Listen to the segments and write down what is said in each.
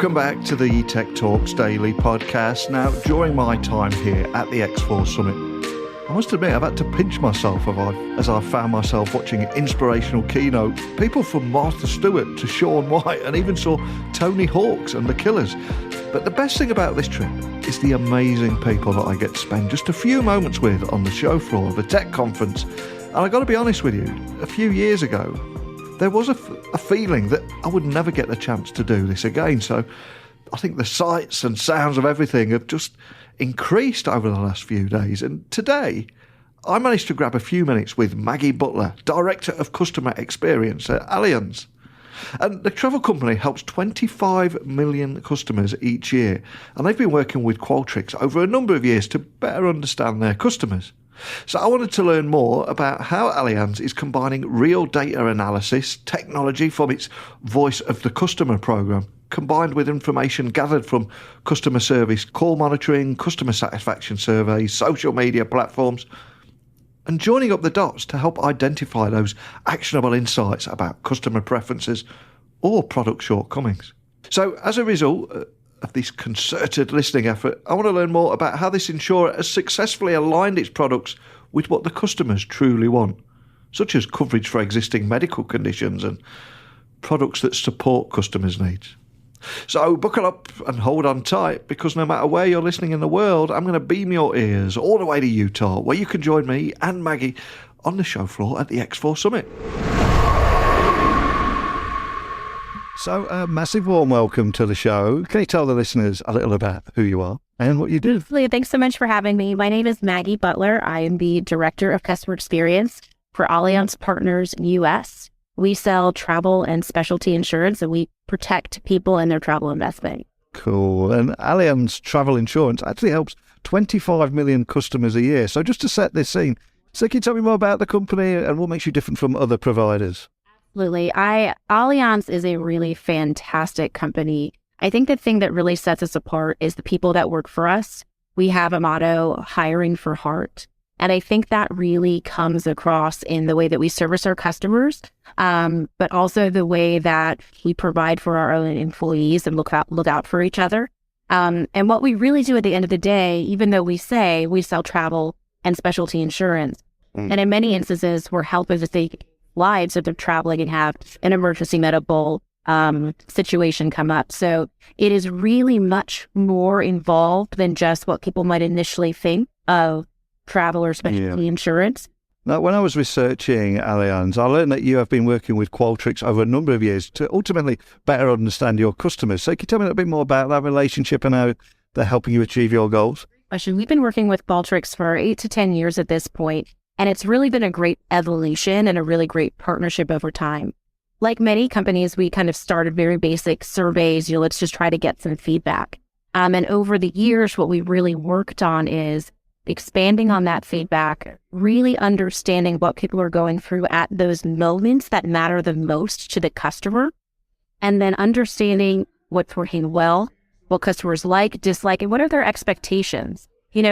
Welcome back to the Tech Talks Daily podcast. Now, during my time here at the X4 Summit, I must admit I've had to pinch myself as I found myself watching inspirational keynotes. People from Martha Stewart to Shaun White, and even saw Tony Hawk's and the Killers. But the best thing about this trip is the amazing people that I get to spend just a few moments with on the show floor of a tech conference. And I got to be honest with you, a few years ago, there was a feeling that I would never get the chance to do this again. So I think the sights and sounds of everything have just increased over the last few days. And today, I managed to grab a few minutes with Maggie Butler, Director of Customer Experience at Allianz. And the travel company helps 25 million customers each year. And they've been working with Qualtrics over a number of years to better understand their customers. So I wanted to learn more about how Allianz is combining real data analysis technology from its Voice of the Customer program, combined with information gathered from customer service, call monitoring, customer satisfaction surveys, social media platforms, and joining up the dots to help identify those actionable insights about customer preferences or product shortcomings. So as a result of this concerted listening effort, I want to learn more about how this insurer has successfully aligned its products with what the customers truly want, such as coverage for existing medical conditions and products that support customers' needs. So buckle up and hold on tight, because no matter where you're listening in the world, I'm going to beam your ears all the way to Utah, where you can join me and Maggie on the show floor at the X4 Summit. So a massive warm welcome to the show. Can you tell the listeners a little about who you are and what you do? Thanks so much for having me. My name is Maggie Butler. I am the Director of Customer Experience for Allianz Partners US. We sell travel and specialty insurance, and we protect people and their travel investment. Cool. And Allianz Travel Insurance actually helps 25 million customers a year. So just to set this scene, so can you tell me more about the company and what makes you different from other providers? Absolutely. Allianz is a really fantastic company. I think the thing that really sets us apart is the people that work for us. We have a motto, hiring for heart. And I think that really comes across in the way that we service our customers, but also the way that we provide for our own employees and look out for each other. And what we really do at the end of the day, even though we say we sell travel and specialty insurance, and in many instances, we're helping to save lives if they're traveling and have an emergency medical situation come up. So it is really much more involved than just what people might initially think of travel or specialty insurance. Now, when I was researching Allianz, I learned that you have been working with Qualtrics over a number of years to ultimately better understand your customers. So can you tell me a bit more about that relationship and how they're helping you achieve your goals? We've been working with Qualtrics for 8 to 10 years at this point, and it's really been a great evolution and a really great partnership over time. Like many companies, we kind of started very basic surveys, let's just try to get some feedback. And over the years, what we really worked on is expanding on that feedback, really understanding what people are going through at those moments that matter the most to the customer, and then understanding what's working well, what customers like, dislike, and what are their expectations.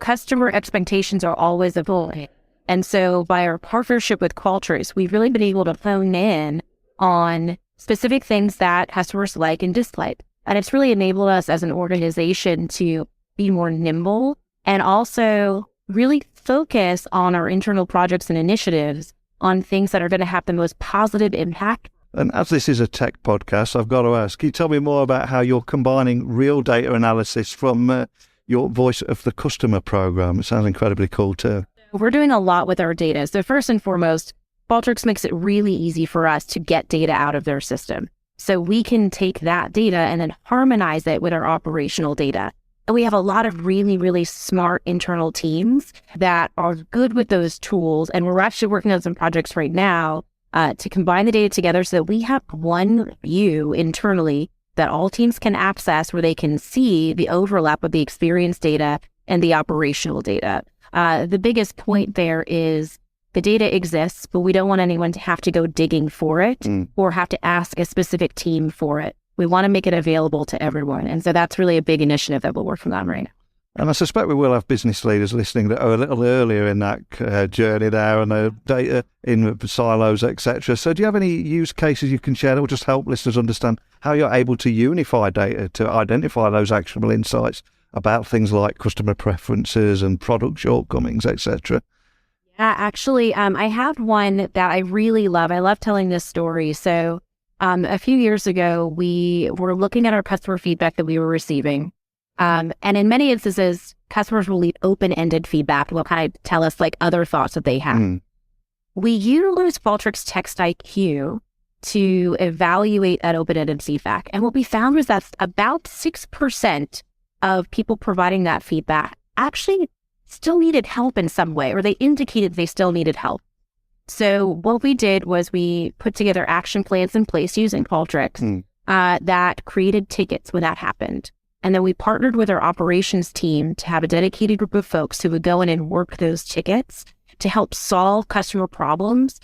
Customer expectations are always evolving. And so by our partnership with Qualtrics, we've really been able to hone in on specific things that customers like and dislike. And it's really enabled us as an organization to be more nimble and also really focus on our internal projects and initiatives on things that are going to have the most positive impact. And as this is a tech podcast, I've got to ask, can you tell me more about how you're combining real data analysis from your Voice of the Customer program? It sounds incredibly cool too. We're doing a lot with our data. So first and foremost, Qualtrics makes it really easy for us to get data out of their system. So we can take that data and then harmonize it with our operational data. And we have a lot of really, really smart internal teams that are good with those tools. And we're actually working on some projects right now to combine the data together so that we have one view internally that all teams can access, where they can see the overlap of the experience data and the operational data. The biggest point there is the data exists, but we don't want anyone to have to go digging for it or have to ask a specific team for it. We want to make it available to everyone. And so that's really a big initiative that we're working on right now. And I suspect we will have business leaders listening that are a little earlier in that journey there and the data in silos, etc. So do you have any use cases you can share that will just help listeners understand how you're able to unify data to identify those actionable insights about things like customer preferences and product shortcomings, etc.? Yeah, actually, I have one that I really love. I love telling this story. So a few years ago, we were looking at our customer feedback that we were receiving. And in many instances, customers will leave open-ended feedback. Will kind of tell us like other thoughts that they have. We utilize Qualtrics Text IQ to evaluate that open-ended feedback. And what we found was that about 6% of people providing that feedback actually still needed help in some way, or they indicated they still needed help. So what we did was we put together action plans in place using Qualtrics that created tickets when that happened. And then we partnered with our operations team to have a dedicated group of folks who would go in and work those tickets to help solve customer problems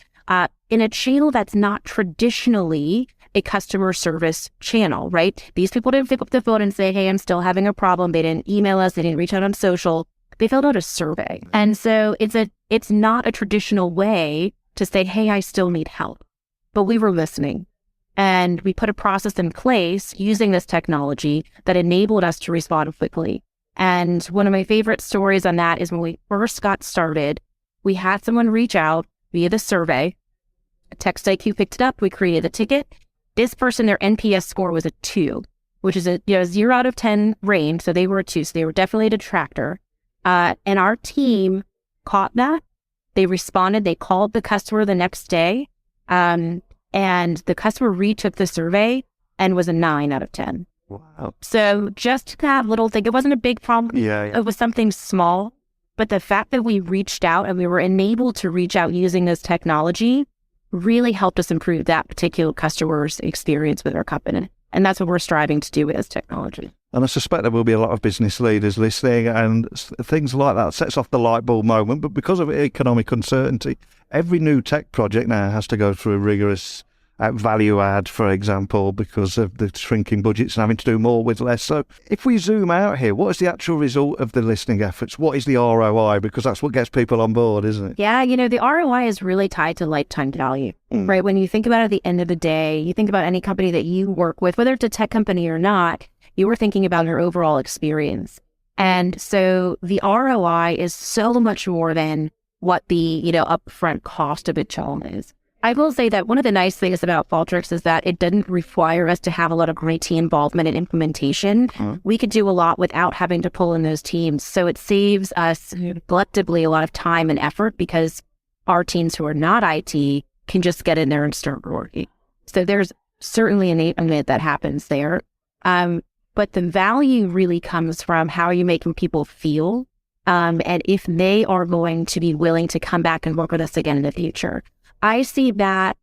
in a channel that's not traditionally a customer service channel, right? These people didn't pick up the phone and say, hey, I'm still having a problem. They didn't email us. They didn't reach out on social. They filled out a survey. And so it's not a traditional way to say, hey, I still need help. But we were listening. And we put a process in place using this technology that enabled us to respond quickly. And one of my favorite stories on that is when we first got started, we had someone reach out via the survey. Text IQ picked it up. We created a ticket. This person, their NPS score was a 2, which is a 0 out of 10 range. So they were a 2. So they were definitely a detractor. And our team caught that. They responded. They called the customer the next day. And the customer retook the survey and was a 9 out of 10. Wow. So just that little thing, it wasn't a big problem. Yeah. It was something small. But the fact that we reached out and we were enabled to reach out using this technology really helped us improve that particular customer's experience with our company. And that's what we're striving to do with this technology. And I suspect there will be a lot of business leaders listening, and things like that sets off the light bulb moment. But because of economic uncertainty, every new tech project now has to go through a rigorous value add, for example, because of the shrinking budgets and having to do more with less. So if we zoom out here, what is the actual result of the listening efforts? What is the ROI? Because that's what gets people on board, isn't it? Yeah, the ROI is really tied to lifetime value, right? When you think about it at the end of the day, you think about any company that you work with, whether it's a tech company or not, you were thinking about your overall experience. And so the ROI is so much more than what the, upfront cost of a child is. I will say that one of the nice things about Qualtrics is that it didn't require us to have a lot of IT involvement in implementation. We could do a lot without having to pull in those teams. So it saves us collectively a lot of time and effort because our teams who are not IT can just get in there and start working. So there's certainly enablement that happens there. But the value really comes from how you're making people feel, and if they are going to be willing to come back and work with us again in the future. I see that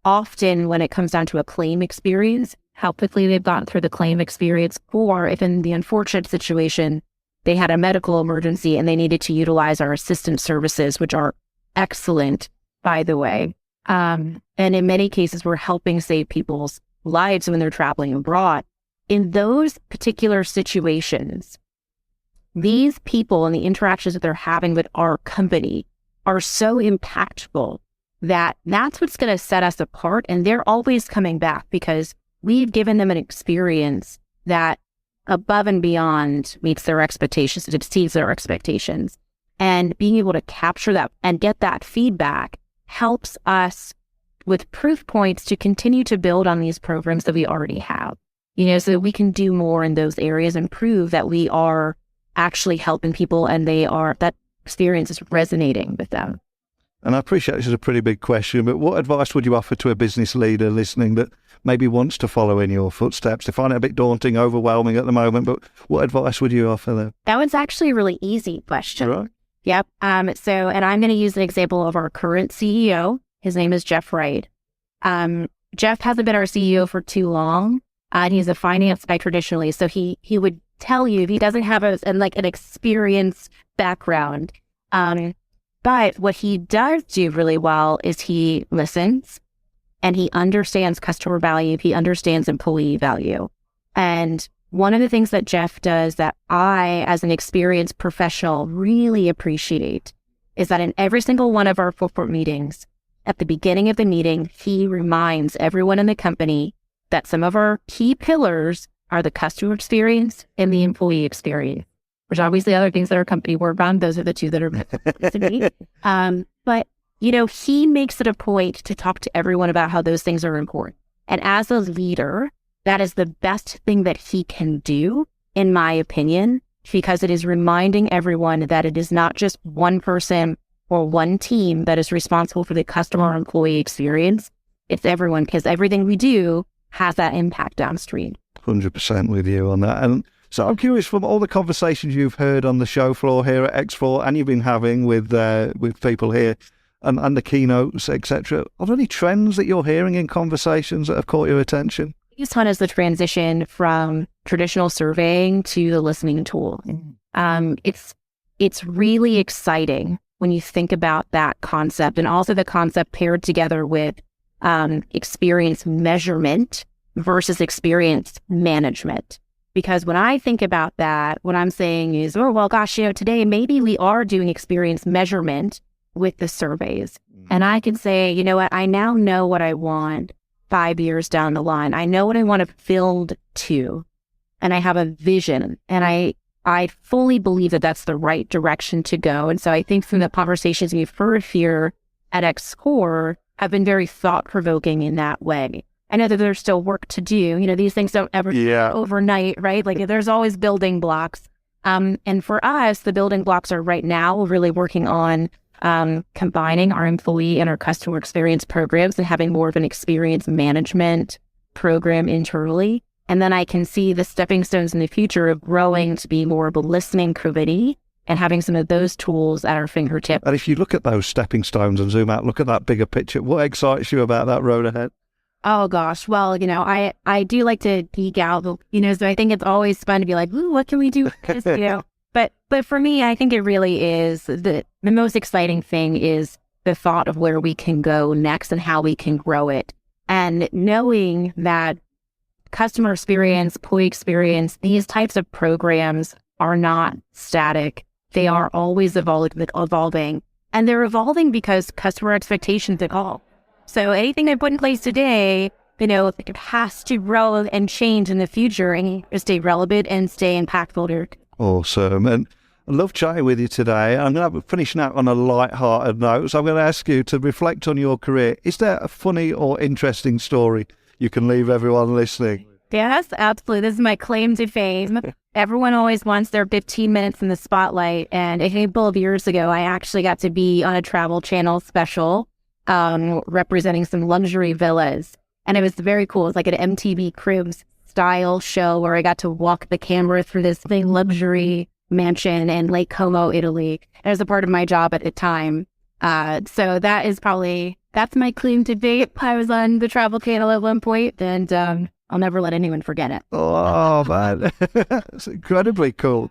often when it comes down to a claim experience, how quickly they've gotten through the claim experience, or if in the unfortunate situation, they had a medical emergency and they needed to utilize our assistance services, which are excellent, by the way. And in many cases, we're helping save people's lives when they're traveling abroad. In those particular situations, these people and the interactions that they're having with our company are so impactful that that's what's going to set us apart. And they're always coming back because we've given them an experience that above and beyond meets their expectations, it exceeds their expectations. And being able to capture that and get that feedback helps us with proof points to continue to build on these programs that we already have. So that we can do more in those areas and prove that we are actually helping people and that experience is resonating with them. And I appreciate this is a pretty big question, but what advice would you offer to a business leader listening that maybe wants to follow in your footsteps? They find it a bit daunting, overwhelming at the moment, but what advice would you offer them? That was actually a really easy question. Right. Yep. And I'm going to use an example of our current CEO. His name is Jeff Wright. Jeff hasn't been our CEO for too long. And he's a finance guy traditionally. So he would tell you he doesn't have an experience background. But what he does do really well is he listens and he understands customer value. He understands employee value. And one of the things that Jeff does that I, as an experienced professional, really appreciate is that in every single one of our corporate meetings, at the beginning of the meeting, he reminds everyone in the company that some of our key pillars are the customer experience and the employee experience, which are obviously other things that our company work on. Those are the two that are to me. But, he makes it a point to talk to everyone about how those things are important. And as a leader, that is the best thing that he can do, in my opinion, because it is reminding everyone that it is not just one person or one team that is responsible for the customer or employee experience. It's everyone, because everything we do has that impact downstream. 100% with you on that. And so I'm curious, from all the conversations you've heard on the show floor here at X4 and you've been having with people here and the keynotes, etc., are there any trends that you're hearing in conversations that have caught your attention? The biggest one is the transition from traditional surveying to the listening tool. It's really exciting when you think about that concept, and also the concept paired together with experience measurement versus experience management. Because when I think about that, what I'm saying is, today maybe we are doing experience measurement with the surveys. And I can say, you know what, I now know what I want 5 years down the line. I know what I want to build to, and I have a vision, and I fully believe that that's the right direction to go. And so I think from the conversations we've heard here at X4 have been very thought-provoking in that way. I know that there's still work to do. These things don't ever overnight, right? Like there's always building blocks. And for us, the building blocks are right now really working on combining our employee and our customer experience programs and having more of an experience management program internally. And then I can see the stepping stones in the future of growing to be more of a listening committee and having some of those tools at our fingertips. And if you look at those stepping stones and zoom out, look at that bigger picture, what excites you about that road ahead? Oh gosh, well, I do like to geek out, so I think it's always fun to be like, ooh, what can we do with this, But for me, I think it really is the most exciting thing is the thought of where we can go next and how we can grow it. And knowing that customer experience, employee experience, these types of programs are not static. They are always evolving. And they're evolving because customer expectations evolve. So anything I put in place today, it has to grow and change in the future and stay relevant and stay impactful. Awesome. And I love chatting with you today. I'm going to finish now on a light-hearted note. So I'm going to ask you to reflect on your career. Is there a funny or interesting story you can leave everyone listening? Yes, absolutely. This is my claim to fame. Everyone always wants their 15 minutes in the spotlight. And a couple of years ago, I actually got to be on a Travel Channel special representing some luxury villas. And it was very cool. It was like an MTV Cribs style show where I got to walk the camera through this big luxury mansion in Lake Como, Italy. It was a part of my job at the time. So that's my claim to fame. I was on the Travel Channel at one point, and I'll never let anyone forget it. Oh, man. It's incredibly cool.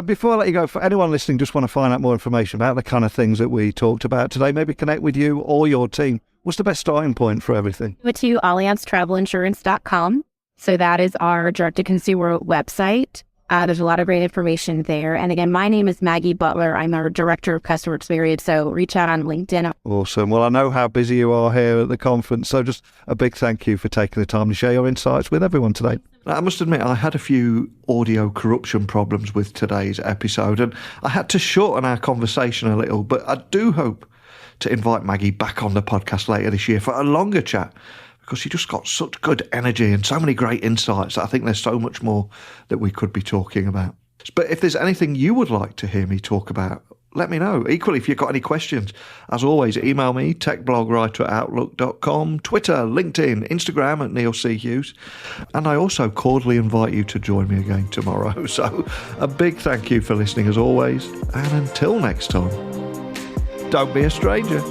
Before I let you go, for anyone listening, just want to find out more information about the kind of things that we talked about today, maybe connect with you or your team. What's the best starting point for everything? Go to AllianzTravelInsurance.com. So that is our direct-to-consumer website. There's a lot of great information there. And again, my name is Maggie Butler. I'm our Director of Customer Experience. So reach out on LinkedIn. Awesome. Well, I know how busy you are here at the conference. So just a big thank you for taking the time to share your insights with everyone today. I must admit, I had a few audio corruption problems with today's episode, and I had to shorten our conversation a little. But I do hope to invite Maggie back on the podcast later this year for a longer chat, because she just got such good energy and so many great insights. I think there's so much more that we could be talking about. But if there's anything you would like to hear me talk about, let me know. Equally, if you've got any questions, as always, email me, techblogwriter@outlook.com, Twitter, LinkedIn, Instagram at Neil C. Hughes. And I also cordially invite you to join me again tomorrow. So a big thank you for listening as always. And until next time, don't be a stranger.